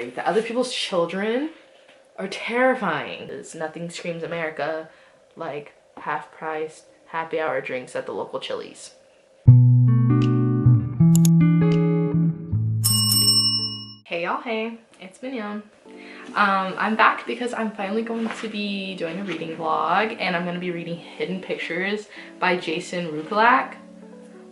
That other people's children are terrifying. Nothing screams America like half-priced happy hour drinks at the local Chili's. Hey y'all, hey, it's Menyon. I'm back because I'm finally going to be doing a reading vlog, and I'm going to be reading Hidden Pictures by Jason Rukalak.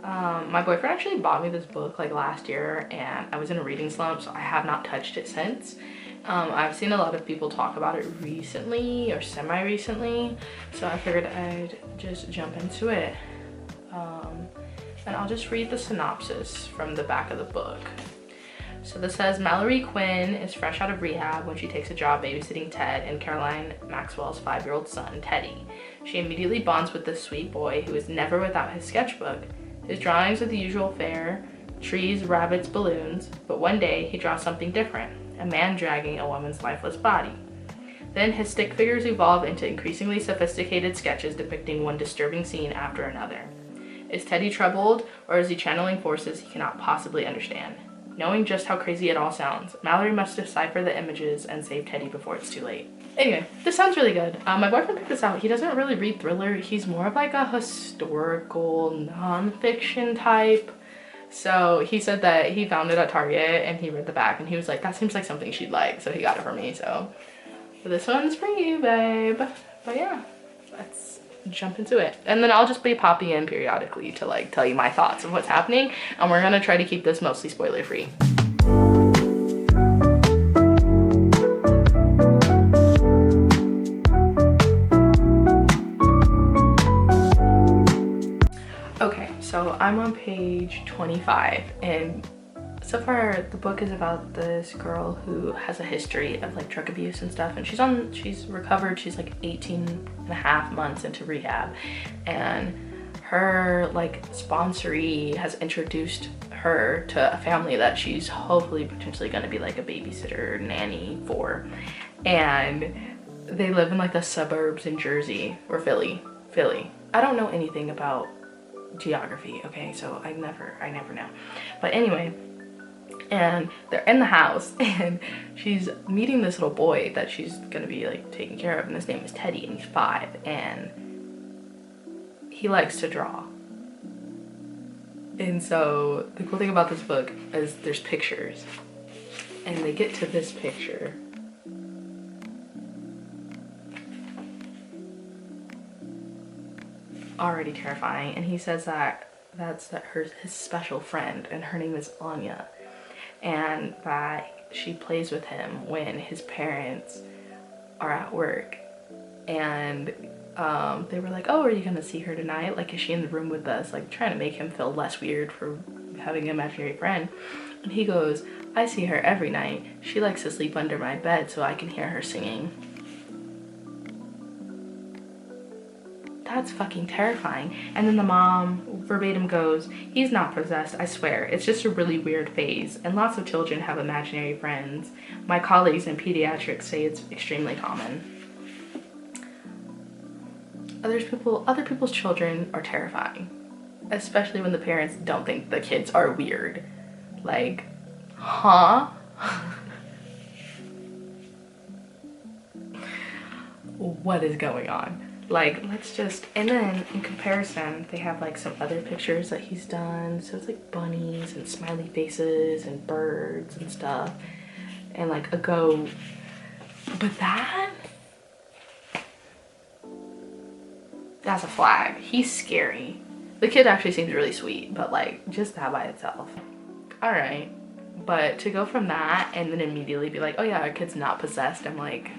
My boyfriend actually bought me this book like last year, and I was in a reading slump, so I have not touched it since. I've seen a lot of people talk about it recently or semi-recently, so I figured I'd just jump into it. And I'll just read the synopsis from the back of the book. So this says, Mallory Quinn is fresh out of rehab when she takes a job babysitting Ted and Caroline Maxwell's 5-year-old son, Teddy. She immediately bonds with this sweet boy who is never without his sketchbook. His drawings are the usual fare, trees, rabbits, balloons, but one day he draws something different, a man dragging a woman's lifeless body. Then his stick figures evolve into increasingly sophisticated sketches depicting one disturbing scene after another. Is Teddy troubled, or is he channeling forces he cannot possibly understand? Knowing just how crazy it all sounds, Mallory must decipher the images and save Teddy before it's too late. Anyway, this sounds really good. My boyfriend picked this out. He doesn't really read thriller. He's more of like a historical nonfiction type. So he said that he found it at Target and he read the back and he was like, that seems like something she'd like. So he got it for me. So this one's for you, babe. But yeah, let's jump into it. And then I'll just be popping in periodically to like tell you my thoughts of what's happening. And we're gonna try to keep this mostly spoiler free. Okay, so I'm on page 25, and so far the book is about this girl who has a history of like drug abuse and stuff, and she's recovered. She's like 18 and a half months into rehab, and her like sponsoree has introduced her to a family that she's hopefully potentially going to be like a babysitter nanny for, and they live in like the suburbs in Jersey or Philly. I don't know anything about geography, okay, so I never know, but anyway, and they're in the house and she's meeting this little boy that she's gonna be like taking care of, and his name is Teddy and he's 5, and he likes to draw. And so the cool thing about this book is there's pictures, and they get to this picture. Already terrifying, and he says that that's his special friend, and her name is Anya, and that she plays with him when his parents are at work. And they were like, oh, are you gonna see her tonight? Like, is she in the room with us? Like, trying to make him feel less weird for having an imaginary friend. And he goes, I see her every night. She likes to sleep under my bed so I can hear her singing. That's fucking terrifying. And then the mom verbatim goes, he's not possessed, I swear. It's just a really weird phase, and lots of children have imaginary friends. My colleagues in pediatrics say it's extremely common. Other people's children are terrifying, especially when the parents don't think the kids are weird. Like, huh? What is going on? Like, let's just, and then in comparison, they have like some other pictures that he's done. So it's like bunnies and smiley faces and birds and stuff, and like a goat. But that's a flag. He's scary. The kid actually seems really sweet, but like just that by itself. All right, but to go from that and then immediately be like, oh yeah, our kid's not possessed. I'm like,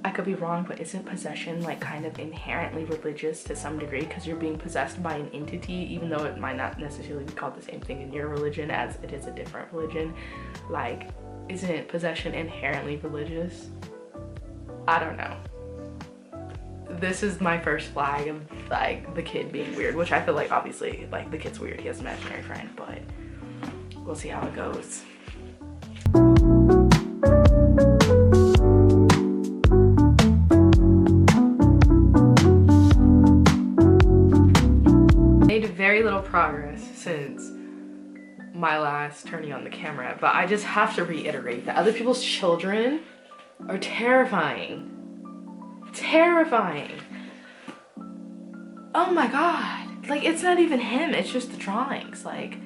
I could be wrong, but isn't possession like kind of inherently religious to some degree, because you're being possessed by an entity, even though it might not necessarily be called the same thing in your religion as it is a different religion? Like, isn't possession inherently religious? I don't know. This is my first flag of like the kid being weird, which I feel like obviously like the kid's weird, he has an imaginary friend, but we'll see how it goes. Very little progress since my last turning on the camera, but I just have to reiterate that other people's children are terrifying. Terrifying. Oh my God. Like, it's not even him, it's just the drawings. Like,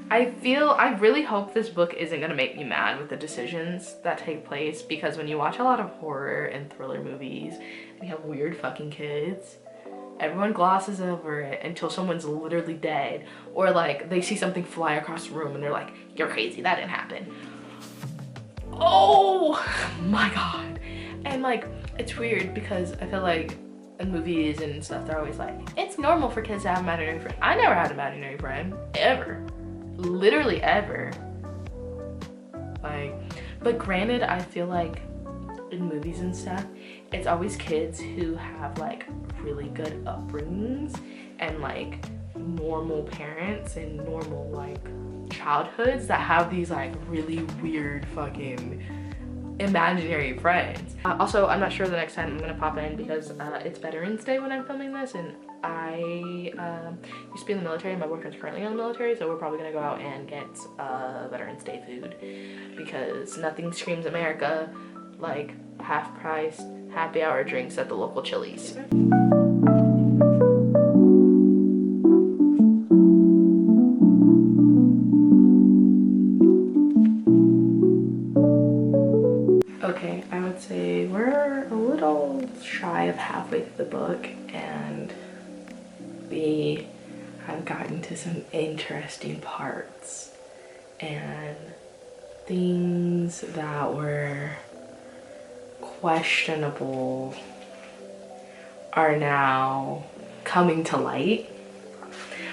I really hope this book isn't gonna make me mad with the decisions that take place, because when you watch a lot of horror and thriller movies and you have weird fucking kids, everyone glosses over it until someone's literally dead, or like they see something fly across the room and they're like, you're crazy, that didn't happen. Oh my God. And like, it's weird because I feel like in movies and stuff, they're always like, it's normal for kids to have an imaginary friend. I never had an imaginary friend, ever. Literally ever. Like, but granted, I feel like in movies and stuff, it's always kids who have like really good upbringings and like normal parents and normal like childhoods that have these like really weird fucking imaginary friends. Also, I'm not sure the next time I'm gonna pop in because it's Veterans Day when I'm filming this, and I used to be in the military. My boyfriend's currently in the military, so we're probably gonna go out and get Veterans Day food, because nothing screams America like half-price happy hour drinks at the local Chili's. Okay, I would say we're a little shy of halfway through the book, and we have gotten to some interesting parts and things that were questionable are now coming to light,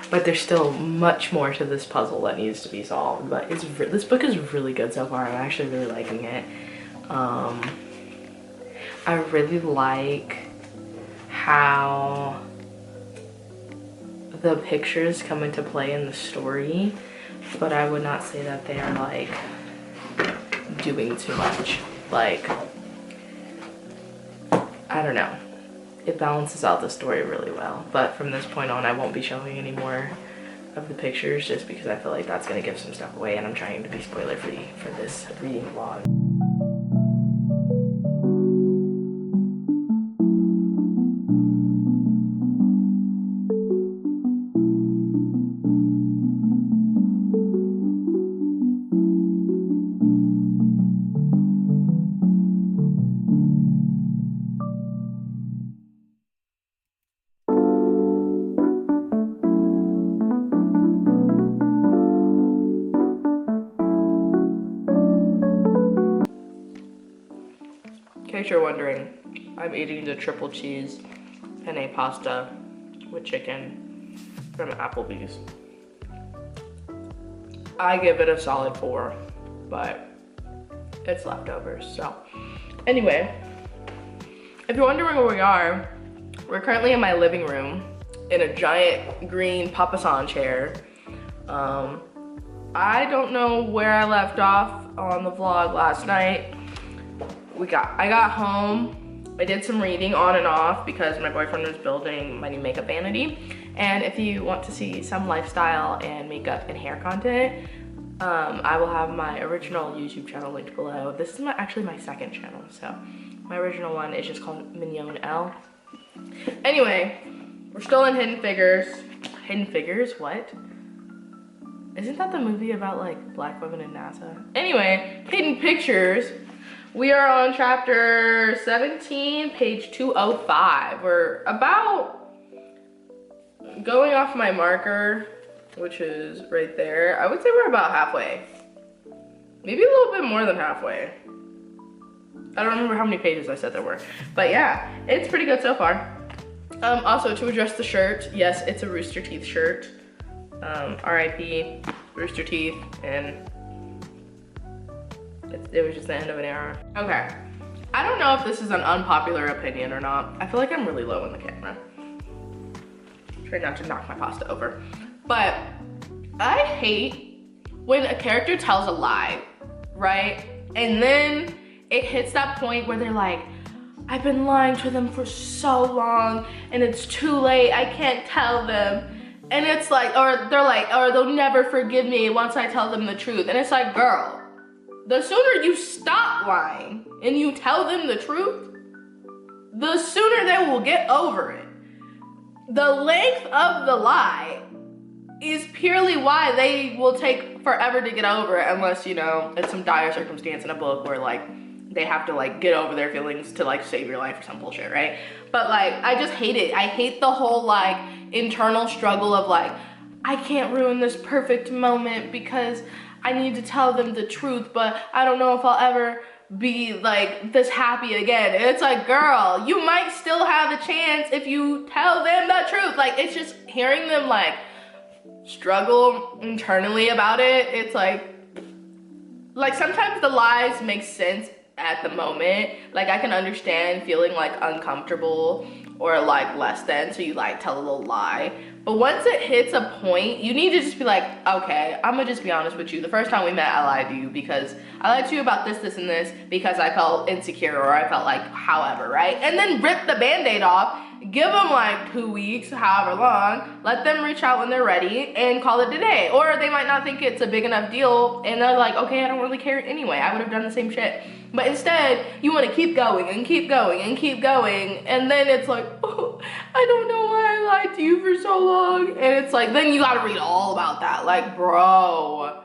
but there's still much more to this puzzle that needs to be solved. But this book is really good so far. I'm actually really liking it. I really like how the pictures come into play in the story, but I would not say that they are like doing too much. Like, I don't know, it balances out the story really well. But from this point on, I won't be showing any more of the pictures, just because I feel like that's gonna give some stuff away, and I'm trying to be spoiler free for this reading vlog. In case you're wondering, I'm eating the triple cheese penne pasta with chicken from Applebee's. I give it a solid 4, but it's leftovers. So anyway, if you're wondering where we are, we're currently in my living room in a giant green papasan chair. I don't know where I left off on the vlog last night. I got home, I did some reading on and off because my boyfriend was building my new makeup vanity. And if you want to see some lifestyle and makeup and hair content, I will have my original YouTube channel linked below. This is actually my second channel, so my original one is just called Menyon L. Anyway, we're still in Hidden Figures. Hidden Figures? What? Isn't that the movie about like black women in NASA? Anyway, Hidden Pictures. We are on chapter 17, page 205. We're about going off my marker, which is right there. I would say we're about halfway. Maybe a little bit more than halfway. I don't remember how many pages I said there were. But yeah, it's pretty good so far. Also, to address the shirt, yes, it's a Rooster Teeth shirt. R.I.P. Rooster Teeth, and it was just the end of an era. Okay, I don't know if this is an unpopular opinion or not. I feel like I'm really low in the camera. Try not to knock my pasta over. But I hate when a character tells a lie, right? And then it hits that point where they're like, I've been lying to them for so long and it's too late, I can't tell them. And it's like, or they're like, or they'll never forgive me once I tell them the truth. And it's like, girl, the sooner you stop lying and you tell them the truth, the sooner they will get over it. The length of the lie is purely why they will take forever to get over it, unless, you know, it's some dire circumstance in a book where like they have to like get over their feelings to like save your life or some bullshit, right? But like, I just hate it. I hate the whole like internal struggle of like, I can't ruin this perfect moment because I need to tell them the truth, but I don't know if I'll ever be like this happy again. And it's like, girl, you might still have a chance if you tell them the truth. Like, it's just hearing them like struggle internally about it. It's like sometimes the lies make sense at the moment. Like, I can understand feeling like uncomfortable or like less than, so you like tell a little lie. But once it hits a point, you need to just be like, okay, I'm gonna just be honest with you. The first time we met, I lied to you because I lied to you about this, this, and this because I felt insecure or I felt like however, right? And then rip the Band-Aid off, give them like 2 weeks, however long, let them reach out when they're ready and call it a day. Or they might not think it's a big enough deal and they're like, okay, I don't really care anyway. I would have done the same shit. But instead, you want to keep going and keep going and keep going. And then it's like, oh, I don't know why I lied to you for so long. And it's like, then you got to read all about that. Like, bro,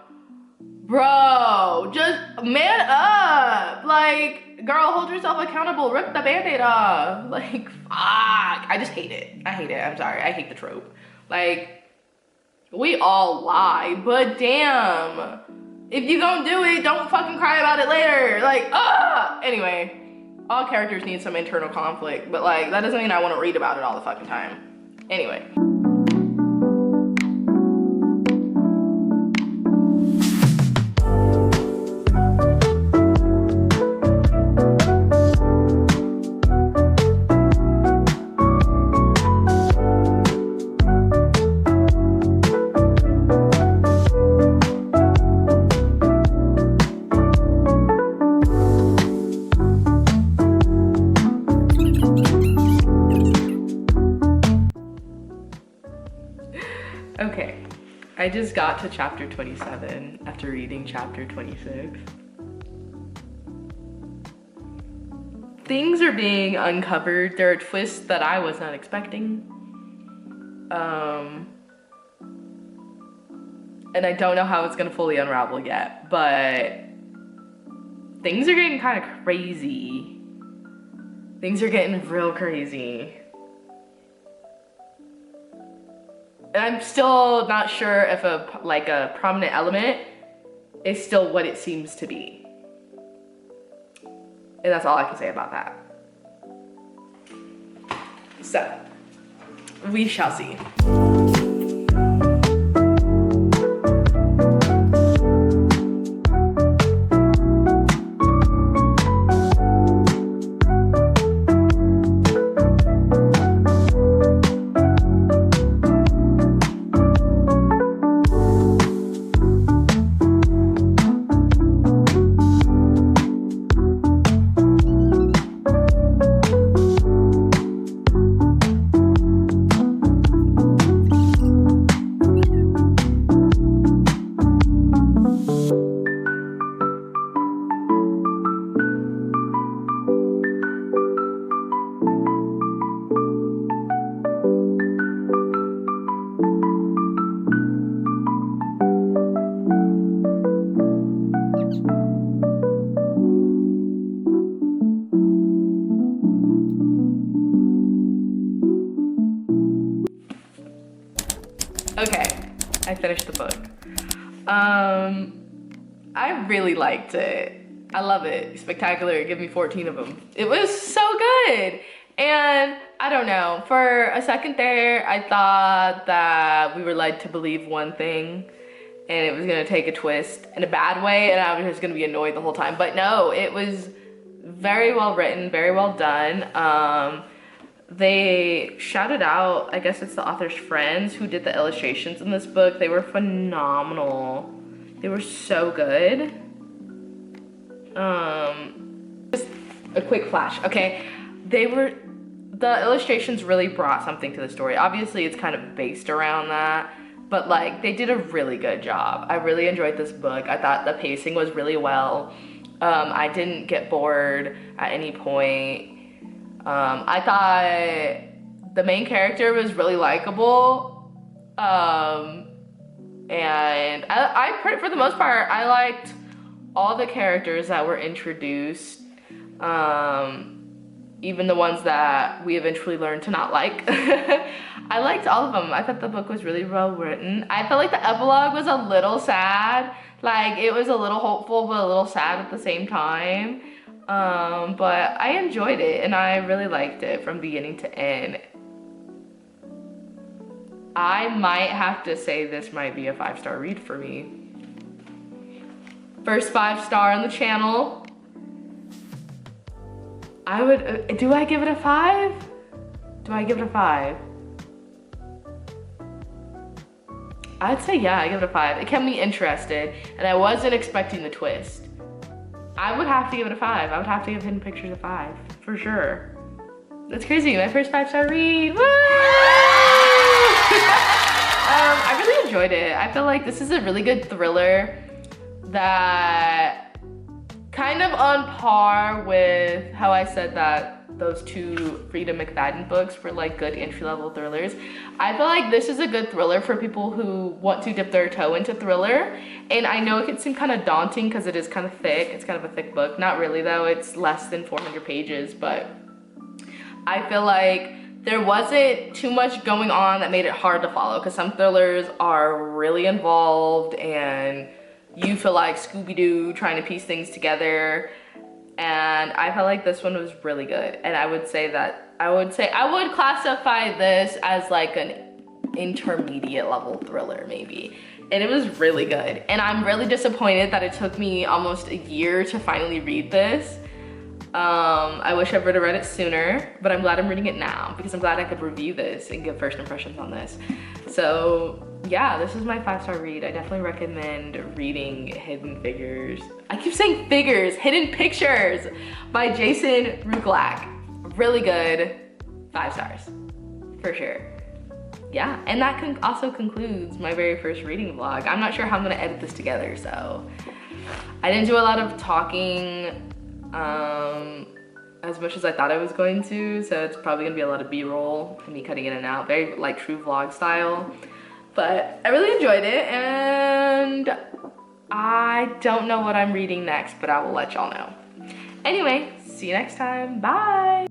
just man up. Like, girl, hold yourself accountable. Rip the Band-Aid off. Like, fuck. I just hate it. I hate it. I'm sorry. I hate the trope. Like, we all lie, but damn. If you gonna do it, don't fucking cry about it later. Like, Anyway, all characters need some internal conflict, but like, that doesn't mean I want to read about it all the fucking time. Anyway. Okay, I just got to chapter 27 after reading chapter 26. Things are being uncovered. There are twists that I was not expecting. And I don't know how it's gonna fully unravel yet, but things are getting kind of crazy. Things are getting real crazy. And I'm still not sure if a prominent element is still what it seems to be. And that's all I can say about that. So, we shall see. Okay, I finished the book. I really liked it. I love it. Spectacular. Give me 14 of them. It was so good. And I don't know, for a second there, I thought that we were led to believe one thing and it was gonna take a twist in a bad way and I was just gonna be annoyed the whole time. But no, it was very well written, very well done. They shouted out, I guess it's the author's friends who did the illustrations in this book. They were phenomenal. They were so good. Just a quick flash, okay? the illustrations really brought something to the story. Obviously, it's kind of based around that, but like they did a really good job. I really enjoyed this book. I thought the pacing was really well. I didn't get bored at any point. I thought the main character was really likable. And for the most part, I liked all the characters that were introduced. Even the ones that we eventually learned to not like. I liked all of them. I thought the book was really well written. I felt like the epilogue was a little sad. Like, it was a little hopeful, but a little sad at the same time. But I enjoyed it, and I really liked it from beginning to end. I might have to say this might be a 5-star read for me. First 5-star on the channel. I would, do I give it a 5? Do I give it a 5? I'd say yeah, I give it a 5. It kept me interested, and I wasn't expecting the twist. I would have to give it a 5. I would have to give Hidden Pictures a 5, for sure. That's crazy, my first 5-star read, woo! I really enjoyed it. I feel like this is a really good thriller that kind of on par with how I said that those two Frida McFadden books were like good entry-level thrillers. I feel like this is a good thriller for people who want to dip their toe into thriller. And I know it can seem kind of daunting because it is kind of thick. It's kind of a thick book. Not really though, it's less than 400 pages, but I feel like there wasn't too much going on that made it hard to follow, because some thrillers are really involved and you feel like Scooby-Doo trying to piece things together, and I felt like this one was really good. And I would classify this as like an intermediate level thriller maybe, and it was really good. And I'm really disappointed that it took me almost a year to finally read this. I wish I would have read it sooner, but I'm glad I'm reading it now because I'm glad I could review this and give first impressions on this. So yeah, this is my 5-star read. I definitely recommend reading Hidden Figures. I keep saying figures, Hidden Pictures by Jason Ruchlack. Really good, 5 stars, for sure. Yeah, and that also concludes my very first reading vlog. I'm not sure how I'm gonna edit this together, so I didn't do a lot of talking as much as I thought I was going to, so it's probably gonna be a lot of B-roll and me cutting in and out, very like true vlog style. But I really enjoyed it, and I don't know what I'm reading next, but I will let y'all know. Anyway, see you next time, bye!